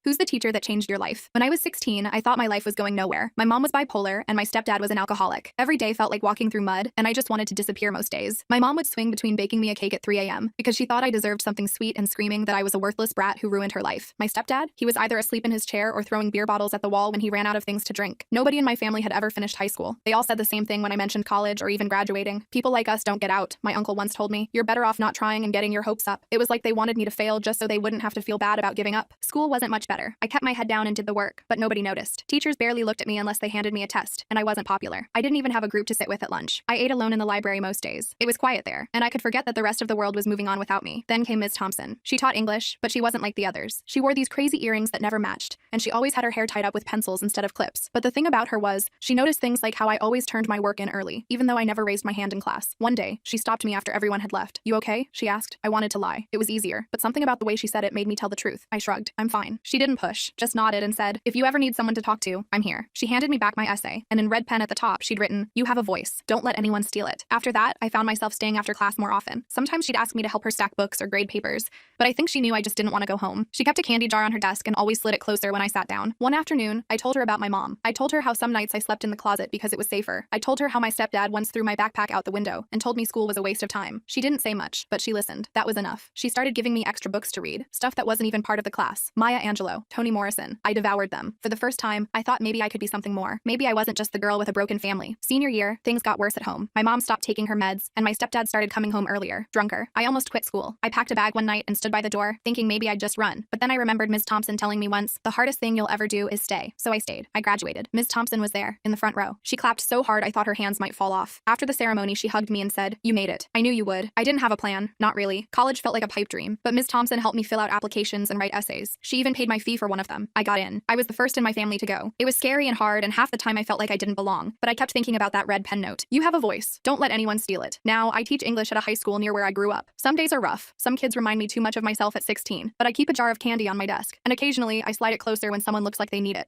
Who's the teacher that changed your life? When I was 16, I thought my life was going nowhere. My mom was bipolar, and my stepdad was an alcoholic. Every day felt like walking through mud, and I just wanted to disappear most days. My mom would swing between baking me a cake at 3 a.m. because she thought I deserved something sweet and screaming that I was a worthless brat who ruined her life. My stepdad? He was either asleep in his chair or throwing beer bottles at the wall when he ran out of things to drink. Nobody in my family had ever finished high school. They all said the same thing when I mentioned college or even graduating. People like us don't get out. My uncle once told me, "You're better off not trying and getting your hopes up." It was like they wanted me to fail just so they wouldn't have to feel bad about giving up. School wasn't much better. I kept my head down and did the work, but nobody noticed. Teachers barely looked at me unless they handed me a test, and I wasn't popular. I didn't even have a group to sit with at lunch. I ate alone in the library most days. It was quiet there, and I could forget that the rest of the world was moving on without me. Then came Ms. Thompson. She taught English, but she wasn't like the others. She wore these crazy earrings that never matched, and she always had her hair tied up with pencils instead of clips. But the thing about her was, she noticed things like how I always turned my work in early, even though I never raised my hand in class. One day, she stopped me after everyone had left. "You okay?" she asked. I wanted to lie. It was easier, but something about the way she said it made me tell the truth. I shrugged. "I'm fine." She didn't push, just nodded and said, "If you ever need someone to talk to, I'm here." She handed me back my essay, and in red pen at the top, she'd written, "You have a voice. Don't let anyone steal it." After that, I found myself staying after class more often. Sometimes she'd ask me to help her stack books or grade papers, but I think she knew I just didn't want to go home. She kept a candy jar on her desk and always slid it closer when I sat down. One afternoon, I told her about my mom. I told her how some nights I slept in the closet because it was safer. I told her how my stepdad once threw my backpack out the window and told me school was a waste of time. She didn't say much, but she listened. That was enough. She started giving me extra books to read, stuff that wasn't even part of the class. Maya Angelou, Toni Morrison. I devoured them. For the first time, I thought maybe I could be something more. Maybe I wasn't just the girl with a broken family. Senior year, things got worse at home. My mom stopped taking her meds, and my stepdad started coming home earlier, drunker. I almost quit school. I packed a bag one night and stood by the door, thinking maybe I'd just run. But then I remembered Ms. Thompson telling me once, "The hardest thing you'll ever do is stay." So I stayed. I graduated. Ms. Thompson was there, in the front row. She clapped so hard I thought her hands might fall off. After the ceremony, she hugged me and said, "You made it. I knew you would." I didn't have a plan. Not really. College felt like a pipe dream. But Ms. Thompson helped me fill out applications and write essays. She even paid my fee for one of them. I got in. I was the first in my family to go. It was scary and hard, and half the time I felt like I didn't belong. But I kept thinking about that red pen note. "You have a voice. Don't let anyone steal it." Now, I teach English at a high school near where I grew up. Some days are rough. Some kids remind me too much of myself at 16. But I keep a jar of candy on my desk. And occasionally, I slide it closer when someone looks like they need it.